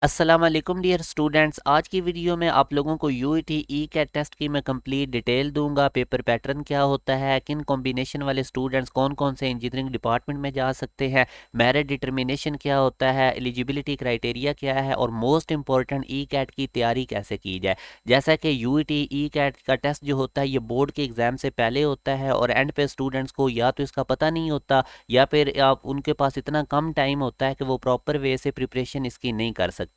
अस्सलाम वालेकुम dear students. आज की वीडियो में आप लोगों को यूईटी ई कैट टेस्ट की मैं कंप्लीट डिटेल दूंगा। पेपर पैटर्न क्या होता है, किन कॉम्बिनेशन वाले स्टूडेंट्स कौन कौन से इंजीनियरिंग डिपार्टमेंट में जा सकते हैं, मेरिट डिटर्मिनेशन क्या होता है, एलिजिबिलिटी क्राइटेरिया क्या है और मोस्ट इंपॉर्टेंट ई कैट की तैयारी कैसे की जाए। जैसा कि यूईटी ई कैट का टेस्ट जो होता है ये बोर्ड के एग्ज़ाम से पहले होता है और एंड पे स्टूडेंट्स को या तो इसका पता नहीं होता या फिर आप उनके पास इतना कम टाइम होता है कि वो प्रॉपर वे से प्रिपरेशन इसकी नहीं कर सकते।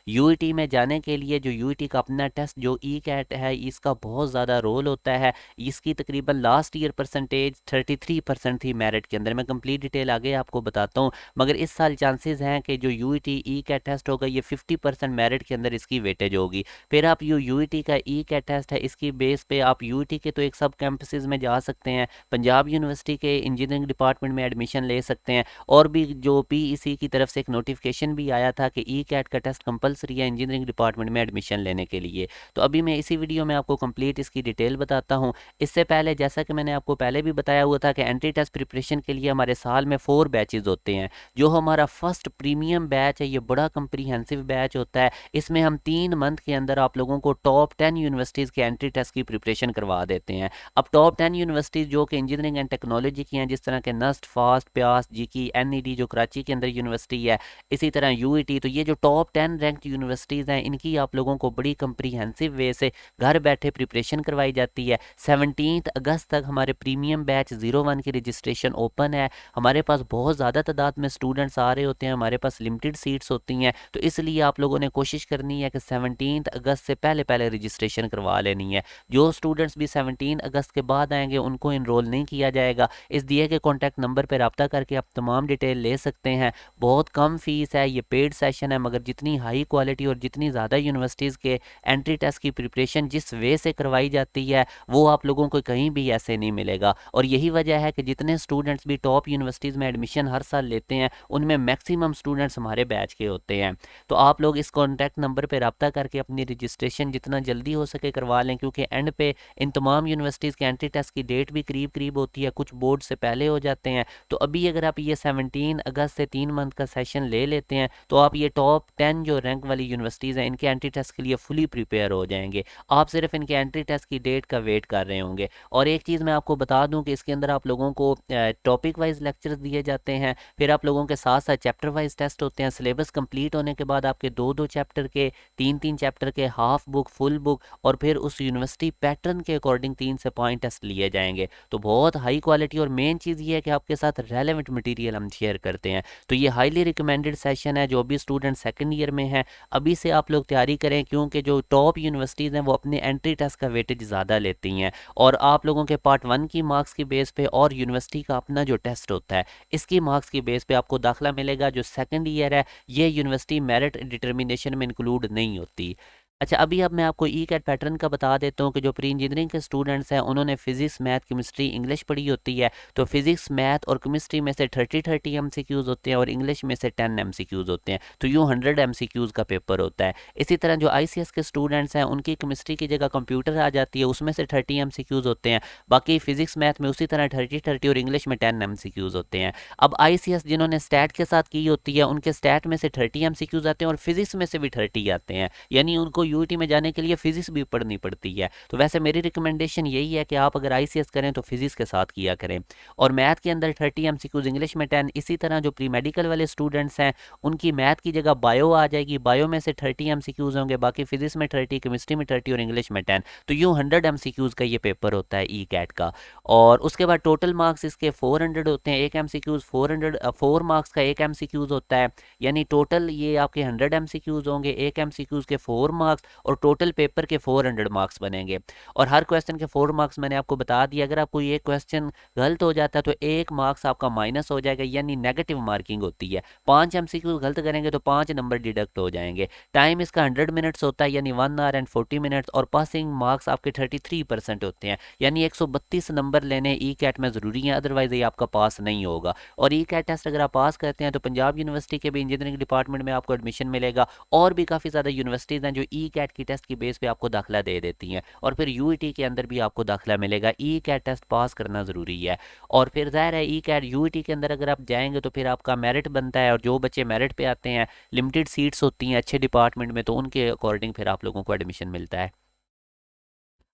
यूईटी में जाने के लिए जो यूईटी का अपना टेस्ट जो ई कैट है इसका बहुत ज़्यादा रोल होता है। इसकी तकरीबन लास्ट ईयर परसेंटेज 33% थी मेरिट के अंदर। मैं कंप्लीट डिटेल आगे आपको बताता हूँ, मगर इस साल चांसेस हैं कि जो यूईटी ई कैट टेस्ट होगा ये 50% मेरिट के अंदर इसकी वेटेज होगी। फिर आप यूईटी का ई कैट टेस्ट है, इसकी बेस पे आप यूईटी के तो एक सब कैंपसेस में जा सकते हैं, पंजाब यूनिवर्सिटी के इंजीनियरिंग डिपार्टमेंट में एडमिशन ले सकते हैं, और भी जो पीईसी की तरफ से एक नोटिफिकेशन भी आया था कि ई कैट का टेस्ट कंपलसरी है इंजीनियरिंग डिपार्टमेंट में एडमिशन लेने के लिए। तो अभी मैं इसी वीडियो में आपको कंप्लीट इसकी डिटेल बताता हूँ। इससे पहले जैसा कि मैंने आपको पहले भी बताया हुआ था कि एंट्री टेस्ट प्रिपरेशन के लिए हमारे साल में 4 बैचेज होते हैं। जो हमारा फर्स्ट प्रीमियम बैच है ये बड़ा कंप्रीहेंसिव बैच होता है। इसमें हम 3 मंथ के अंदर आप लोगों को टॉप 10 यूनिवर्सिटीज़ के एंट्री टेस्ट की प्रिपरेशन करवा देते हैं। अब टॉप 10 यूनिवर्सिटीज़ जो कि इंजीनियरिंग एंड टेक्नोलॉजी की हैं, जिस तरह के नस्ट, फास्ट, प्यास, जीकी, एनईडी जो कराची के अंदर यूनिवर्सिटी है, इसी तरह यूईटी, तो ये जो टॉप 10 रैंक्ड यूनिवर्सिटीज़ हैं इनकी आप लोगों को बड़ी कंप्रीहेंसिव वे से घर बैठे प्रिपरेशन करवाई जाती है। 17 अगस्त तक हमारे प्रीमियम बैच 01 की रजिस्ट्रेशन ओपन है। हमारे पास बहुत ज़्यादा तादाद में स्टूडेंट्स आ रहे होते हैं, हमारे पास लिमिटेड सीट्स होती हैं, तो इसलिए आप लोगों ने कोशिश करनी है कि 17 अगस्त से पहले पहले रजिस्ट्रेशन करवा लेनी है। जो स्टूडेंट्स भी 17 अगस्त के बाद आएंगे उनको इनरोल नहीं किया जाएगा। इस दिए गए कॉन्टैक्ट नंबर पर रब्ता करके आप तमाम डिटेल ले सकते हैं। बहुत कम फीस है, ये पेड सेशन है, मगर जितनी हाई क्वालिटी और जितनी ज़्यादा यूनिवर्सिटीज़ के एंट्री टेस्ट की प्रिपरेशन जिस वे से करवाई जाती है वो आप लोगों को कहीं भी ऐसे नहीं मिलेगा। और यही वजह है कि जितने स्टूडेंट्स भी टॉप यूनिवर्सिटीज़ में एडमिशन हर साल लेते हैं उनमें मैक्सिमम स्टूडेंट्स हमारे बैच के होते हैं। तो आप लोग इस कॉन्टैक्ट नंबर पर रब्ता करके अपनी रजिस्ट्रेशन जितना जल्दी हो सके करवा लें, क्योंकि एंड पे इन तमाम यूनिवर्सिटीज़ के एंट्री टेस्ट की डेट भी करीब करीब होती है, कुछ बोर्ड से पहले हो जाते हैं। तो अभी अगर आप ये 17 अगस्त से 3 मंथ का सेशन ले लेते हैं तो आप ये टॉप 10 जो रैंक वाली यूनिवर्सिटीज़ हैं इनके एंट्री टेस्ट के लिए फुली प्रिपेयर हो जाएंगे। आप सिर्फ इनके एंट्री टेस्ट की डेट का वेट कर रहे होंगे। और एक चीज़ मैं आपको बता दूं कि इसके अंदर आप लोगों को टॉपिक वाइज लेक्चर्स दिए जाते हैं, फिर आप लोगों के साथ साथ चैप्टर वाइज टेस्ट होते हैं। सिलेबस कंप्लीट होने के बाद आपके 2-2 चैप्टर के, 3-3 चैप्टर के, हाफ बुक, फुल बुक, और फिर उस यूनिवर्सिटी पैटर्न के अकॉर्डिंग 3 से पॉइंट टेस्ट लिए जाएंगे। तो बहुत हाई क्वालिटी, और मेन चीज़ ये है कि आपके साथ रेलेवेंट मटेरियल हम शेयर करते हैं। तो ये हाईली रिकमेंडेड सेशन है। जो भी स्टूडेंट सेकंड ईयर में है अभी से आप लोग तैयारी करें, क्योंकि जो टॉप यूनिवर्सिटीज़ हैं वो अपने एंट्री टेस्ट का वेटेज ज़्यादा लेती हैं, और आप लोगों के पार्ट 1 की मार्क्स की बेस पे और यूनिवर्सिटी का अपना जो टेस्ट होता है इसकी मार्क्स की बेस पे आपको दाखिला मिलेगा। जो सेकंड ईयर है ये यूनिवर्सिटी मेरिट डिटर्मिनेशन में इंक्लूड नहीं होती। अच्छा, अभी अब मैं आपको ई कैट पैटर्न का बता देता हूँ कि जो प्री इंजीनियरिंग के स्टूडेंट्स हैं उन्होंने फिजिक्स, मैथ, केमिस्ट्री, इंग्लिश पढ़ी होती है। तो फिजिक्स, मैथ और केमिस्ट्री में से 30-30 एमसीक्यूज़ होते हैं और इंग्लिश में से 10 एमसीक्यूज़ होते हैं। तो यूँ 100 एमसीक्यूज़ का पेपर होता है। इसी तरह जो आईसीएस के स्टूडेंट्स हैं उनकी केमिस्ट्री की जगह कंप्यूटर आ जाती है, उसमें से 30 एमसीक्यूज़ होते हैं। बाकी फिजिक्स, मैथ में उसी तरह 30-30 और इंग्लिश में 10 एमसीक्यूज़ होते हैं। अब आईसीएस जिन्होंने स्टैट के साथ की होती है उनके स्टैट में से 30 एमसीक्यूज़ आते हैं और फिजिक्स में से भी 30 आते हैं, यानी उनको यूईटी में जाने के लिए फिजिक्स भी पढ़नी पड़ती है। तो वैसे मेरी रिकमेंडेशन यही है कि आप अगर आईसीएस करें तो फिजिक्स के साथ किया करें। और मैथ के अंदर 30 एमसीक्यूज, इंग्लिश में 10। इसी तरह जो प्री मेडिकल वाले स्टूडेंट्स हैं उनकी मैथ की जगह बायो आ जाएगी, बायो में से 30 एमसीक्यूज होंगे, बाकी फिजिक्स में 30, केमिस्ट्री में 30 और इंग्लिश में 10। तो यूँ 100 एमसीक्यूज का ये पेपर होता है ई कैट का। और उसके बाद टोटल मार्क्स इसके 400 होते हैं। एक एमसीक्यूज 4 मार्क्स का एक एमसीक्यूज होता है, यानी टोटल ये आपके 100 एमसीक्यूज होंगे, एक एमसीक्यूज के 4 मार्क्स, और टोटल पेपर के 400 मार्क्स बनेंगे। और हर क्वेश्चन के 4 मार्क्स मैंने आपको बता दिया। अगर आपको ये क्वेश्चन गलत हो जाता है तो 1 मार्क्स आपका माइनस हो जाएगा, यानी नेगेटिव मार्किंग होती है। 5 एमसीक्यू गलत करेंगे तो 5 नंबर डिडक्ट हो जाएंगे। टाइम इसका 100 मिनट्स होता है, यानी 1 आवर एंड 40 मिनट्स, और पासिंग मार्क्स आपके 33% होते हैं, यानी 132 नंबर लेने ई कैट में ज़रूरी है, अदरवाइज ये आपका पास नहीं होगा। और ई कैट टेस्ट अगर आप पास करते हैं तो पंजाब यूनिवर्सिटी के भी इंजीनियरिंग डिपार्टमेंट में आपको एडमिशन मिलेगा, और भी काफ़ी ज़्यादा यूनिवर्सिटीज़ हैं जो ई ई कैट की टेस्ट की बेस पे आपको दाखिला दे देती हैं, और फिर यूईटी के अंदर भी आपको दाखिला मिलेगा। ई कैट टेस्ट पास करना ज़रूरी है। और फिर ज़ाहिर है ई कैट यूईटी के अंदर अगर आप जाएंगे तो फिर आपका मेरिट बनता है, और जो बच्चे मेरिट पे आते हैं, लिमिटेड सीट्स होती हैं अच्छे डिपार्टमेंट में, तो उनके अकॉर्डिंग फिर आप लोगों को एडमिशन मिलता है।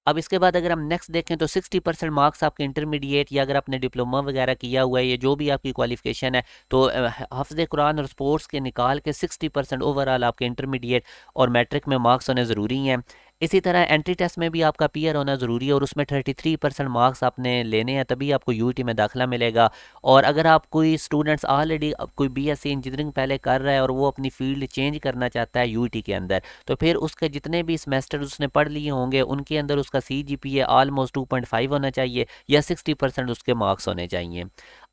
अब इसके बाद अगर हम नेक्स्ट देखें तो 60% मार्क्स आपके इंटरमीडिएट या अगर आपने डिप्लोमा वगैरह किया हुआ है, ये जो भी आपकी क्वालिफिकेशन है, तो हाफ़िज़ कुरान और स्पोर्ट्स के निकाल के 60% ओवरऑल आपके इंटरमीडिएट और मैट्रिक में मार्क्स होने ज़रूरी हैं। इसी तरह एंट्री टेस्ट में भी आपका पीयर होना ज़रूरी है, और उसमें 33% मार्क्स आपने लेने हैं, तभी आपको यूईटी में दाखिला मिलेगा। और अगर आप कोई स्टूडेंट्स ऑलरेडी कोई बीएससी इंजीनियरिंग पहले कर रहा है और वो अपनी फील्ड चेंज करना चाहता है यूईटी के अंदर, तो फिर उसके जितने भी सेमेस्टर उसने पढ़ लिए होंगे उनके अंदर उसका सीजीपीए ऑलमोस्ट 2.5 होना चाहिए, या 60% उसके मार्क्स होने चाहिए।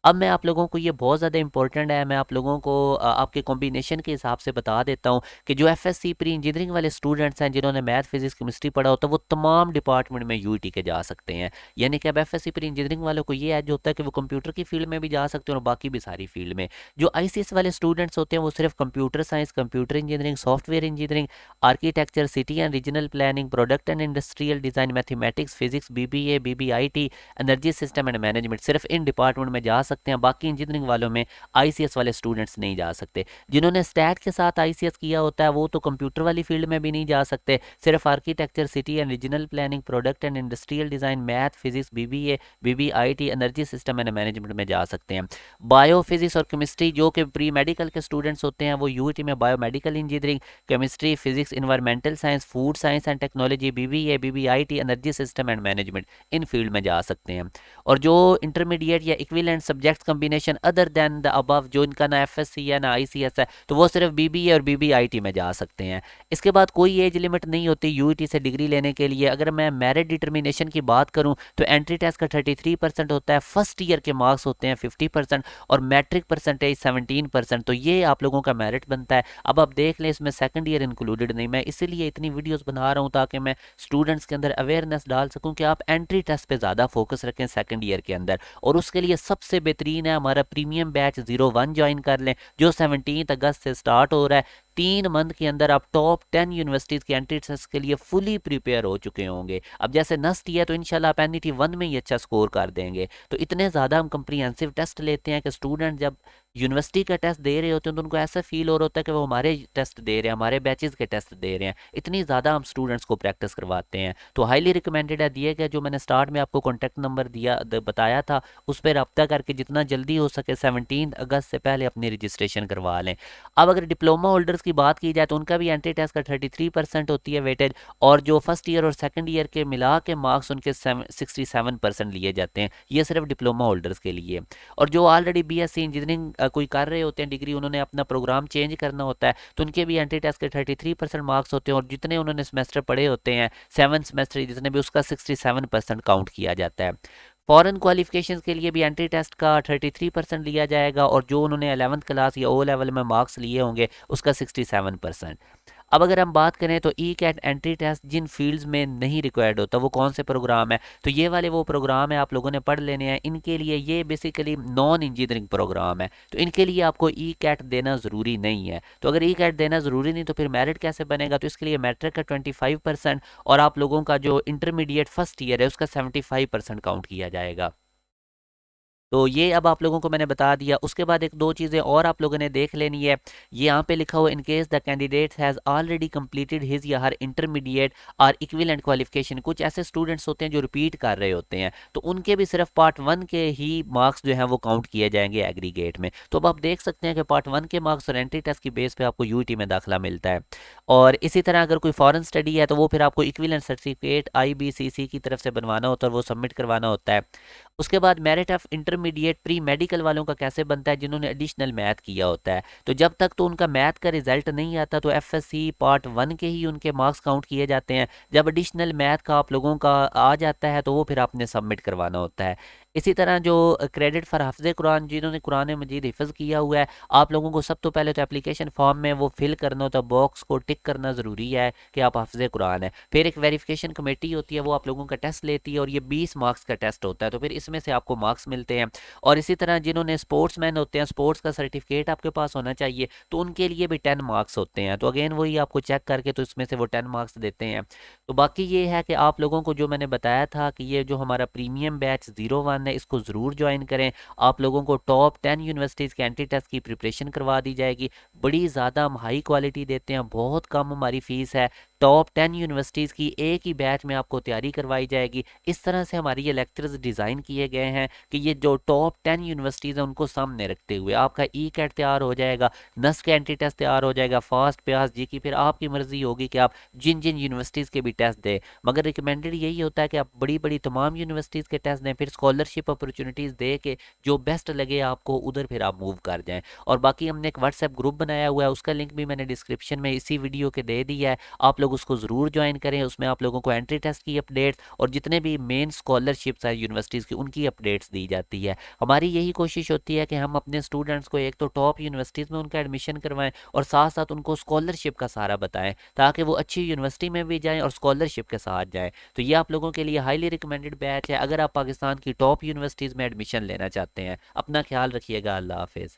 अब मैं आप लोगों को, ये बहुत ज़्यादा इंपॉर्टेंट है, मैं आप लोगों को आपके कॉम्बिनेशन के हिसाब से बता देता हूँ कि जो एफएससी प्री इंजीनियरिंग वाले स्टूडेंट्स हैं जिन्होंने मैथ फिजिक्स केमिस्ट्री पढ़ा होता है, वो तमाम डिपार्टमेंट में यूईटी के जा सकते हैं। यानी कि अब एफएससी प्री इंजीनियरिंग वालों को ये एज होता है कि वो कंप्यूटर की फील्ड में भी जा सकते हैं और बाकी भी सारी फील्ड में। जो आईसीएस वाले स्टूडेंट्स होते हैं वो सिर्फ computer science, computer engineering, software engineering, architecture, city and regional planning, product and industrial design, mathematics, physics, BBA, BBIT, energy system and management, सिर्फ इन डिपार्टमेंट में जा सकते हैं। बाकी इंजीनियरिंग वालों में आईसीएस वाले स्टूडेंट्स नहीं जा सकते। जिन्होंने स्टैट के साथ आईसीएस किया होता है वो तो कंप्यूटर वाली फील्ड में भी नहीं जा सकते, सिर्फ architecture, city and regional planning, product and industrial design, math, physics, BBA, BBIT, energy system and management में जा सकते हैं। बायो फिजिक्स और केमिस्ट्री जो कि प्री मेडिकल के स्टूडेंट्स होते हैं वो यूईटी में biomedical engineering, chemistry, physics, environmental science, food science and technology, BBA, BBIT, energy system and management, इन फील्ड में जा सकते हैं। और जो इंटरमीडिएट या equivalent subjects combination other than the above, जो इनका ना एफएससी है ना आईसीएस है, तो वो सिर्फ बीबीए और बीबीआईटी में जा सकते हैं। इसके बाद कोई एज लिमिट नहीं होती यूईटी से डिग्री लेने के लिए। अगर मैं मेरिट डिटर्मिनेशन की बात करूं तो एंट्री टेस्ट का 33% होता है, फर्स्ट ईयर के मार्क्स होते हैं 50%, और मैट्रिक परसेंटेज 17%, तो ये आप लोगों का मेरिट बनता है। अब आप देख लें इसमें सेकंड ईयर इंक्लूडेड नहीं। मैं इसीलिए इतनी वीडियोस बना रहा हूं ताकि मैं स्टूडेंट्स के अंदर अवेयरनेस डाल सकूं कि आप एंट्री टेस्ट पे ज़्यादा फोकस रखें सेकंड ईयर के अंदर। और उसके लिए सबसे बेहतरीन है हमारा प्रीमियम बैच 01 ज्वाइन कर लें, जो 17 अगस्त से स्टार्ट हो रहा है। 3 मंथ के अंदर आप टॉप 10 यूनिवर्सिटीज़ के एंट्री टेस्ट के लिए फुली प्रिपेयर हो चुके होंगे। अब जैसे नस्ट है तो इंशाल्लाह आप एनईटी 1 में ही अच्छा स्कोर कर देंगे। तो इतने ज़्यादा हम कंप्रीहेंसिव टेस्ट लेते हैं कि स्टूडेंट जब यूनिवर्सिटी का टेस्ट दे रहे होते हैं तो उनको ऐसा फील हो रहा होता है कि वो हमारे टेस्ट दे रहे हैं, हमारे बैचेस के टेस्ट दे रहे हैं। इतनी ज़्यादा हम स्टूडेंट्स को प्रैक्टिस करवाते हैं। तो हाईली रिकमेंडेड है, दिए गए जो मैंने स्टार्ट में आपको कॉन्टैक्ट नंबर बताया था उस पर रब्ता करके जितना जल्दी हो सके 17 अगस्त से पहले अपनी रजिस्ट्रेशन करवा लें। अब अगर डिप्लोमा होल्डर्स की बात की जाए तो उनका भी एंट्री टेस्ट का 33% होती है वेटेज, और जो फर्स्ट ईयर और सेकंड ईयर के मिला के मार्क्स उनके 67% लिए जाते हैं। ये सिर्फ डिप्लोमा होल्डर्स के लिए। और जो ऑलरेडी बीएससी इंजीनियरिंग कोई कर रहे होते हैं डिग्री, उन्होंने अपना प्रोग्राम चेंज करना होता है तो उनके भी एंट्री टेस्ट के 33% मार्क्स होते हैं, और जितने उन्होंने सेमेस्टर पढ़े होते हैं 7 सेमेस्टर जितने भी, उसका 67% काउंट किया जाता है। फॉरेन क्वालिफिकेशन के लिए भी एंट्री टेस्ट का 33% लिया जाएगा, और जो उन्होंने 11th क्लास या ओ लेवल में मार्क्स लिए होंगे उसका 67%। अब अगर हम बात करें तो ई कैट एंट्री टेस्ट जिन फील्ड्स में नहीं रिक्वायर्ड होता वो कौन से प्रोग्राम है, तो ये वाले वो प्रोग्राम है आप लोगों ने पढ़ लेने हैं। इनके लिए ये बेसिकली नॉन इंजीनियरिंग प्रोग्राम है, तो इनके लिए आपको ई कैट देना ज़रूरी नहीं है। तो अगर ई कैट देना ज़रूरी नहीं तो फिर मेरिट कैसे बनेगा, तो इसके लिए मैट्रिक का 25% और आप लोगों का जो इंटरमीडिएट फर्स्ट ईयर है उसका 75% काउंट किया जाएगा। तो ये अब आप लोगों को मैंने बता दिया। उसके बाद एक दो चीज़ें और आप लोगों ने देख लेनी है। ये यहाँ पे लिखा हुआ in case the candidate has already completed his या हर इंटरमीडिएट और इक्विवेलेंट क्वालिफिकेशन। कुछ ऐसे स्टूडेंट्स होते हैं जो रिपीट कर रहे होते हैं, तो उनके भी सिर्फ पार्ट 1 के ही मार्क्स जो हैं वो काउंट किए जाएंगे एग्रीगेट में। तो अब आप देख सकते हैं कि पार्ट 1 के मार्क्स और एंट्री टेस्ट की बेस पे आपको यूईटी में दाखिला मिलता है। और इसी तरह अगर कोई फॉरेन स्टडी है तो वो फिर आपको इक्विवेलेंट सर्टिफिकेट आईबीसीसी की तरफ से बनवाना होता है और वो सबमिट करवाना होता है। उसके बाद merit of intermediate pre medical वालों का कैसे बनता है, जिन्होंने एडिशनल मैथ किया होता है। तो जब तक तो उनका मैथ का रिजल्ट नहीं आता तो एफएससी पार्ट 1 के ही उनके मार्क्स काउंट किए जाते हैं। जब एडिशनल मैथ का आप लोगों का आ जाता है तो वो फिर आपने सबमिट करवाना होता है। इसी तरह जो क्रेडिट फॉर हाफ़िज़ कुरान, जिन्होंने कुरान मजीद हिफ़्ज़ किया हुआ है, आप लोगों को सब तो पहले तो एप्लीकेशन फॉर्म में वो फिल करना होता है, बॉक्स को टिक करना ज़रूरी है कि आप हाफ़िज़ कुरान है। फिर एक वेरिफिकेशन कमेटी होती है, वो आप लोगों का टेस्ट लेती है और ये 20 मार्क्स का टेस्ट होता है, तो फिर इसमें से आपको मार्क्स मिलते हैं। और इसी तरह जिन्होंने स्पोर्ट्समैन होते हैं, स्पोर्ट्स का सर्टिफिकेट आपके पास होना चाहिए, तो उनके लिए भी 10 मार्क्स होते हैं। तो अगेन वही आपको चेक करके तो इसमें से वो 10 मार्क्स देते हैं। तो बाकी ये है कि आप लोगों को जो मैंने बताया था कि ये जो हमारा प्रीमियम बैच 01 है, इसको ज़रूर ज्वाइन करें। आप लोगों को टॉप 10 यूनिवर्सिटीज़ के एंट्री टेस्ट की प्रिपरेशन करवा दी जाएगी। बड़ी ज़्यादा हम हाई क्वालिटी देते हैं, बहुत कम हमारी फ़ीस है। टॉप 10 यूनिवर्सिटीज़ की एक ही बैच में आपको तैयारी करवाई जाएगी। इस तरह से हमारी ये लेक्चर्स डिज़ाइन किए गए हैं कि ये जो टॉप 10 यूनिवर्सिटीज़ हैं उनको सामने रखते हुए आपका ई कैट तैयार हो जाएगा, नस का एंट्री टेस्ट तैयार हो जाएगा, फास्ट प्यास जी की फिर आपकी मर्ज़ी होगी कि आप जिन जिन यूनिवर्सिटीज़ के भी टेस्ट दें। मगर रिकमेंडेड यही होता है कि आप बड़ी बड़ी तमाम यूनिवर्सिटीज़ के टेस्ट दें, फिर स्कॉलरशिप अपॉर्चुनिटीज़ दे के जो बेस्ट लगे आपको उधर फिर आप मूव कर जाएं। और बाकी हमने एक व्हाट्सएप ग्रुप बनाया हुआ है, उसका लिंक भी मैंने डिस्क्रिप्शन में इसी वीडियो के दे दिया है। आप लोग उसको ज़रूर ज्वाइन करें। उसमें आप लोगों को एंट्री टेस्ट की अपडेट्स और जितने भी मेन स्कॉलरशिप्स हैं यूनिवर्सिटीज़ की, उनकी अपडेट्स दी जाती है। हमारी यही कोशिश होती है कि हम अपने स्टूडेंट्स को एक तो टॉप यूनिवर्सिटीज़ में उनका एडमिशन करवाएं और साथ साथ उनको स्कॉलरशिप का सहारा बताएं, ताकि वो अच्छी यूनिवर्सिटी में भी जाएं और स्कॉलरशिप के साथ जाएं। तो ये आप लोगों के लिए हाईली रिकमेंडेड बैच है अगर आप पाकिस्तान की टॉप यूनिवर्सिटीज़ में एडमिशन लेना चाहते हैं। अपना ख्याल रखिएगा। अल्लाह हाफिज़।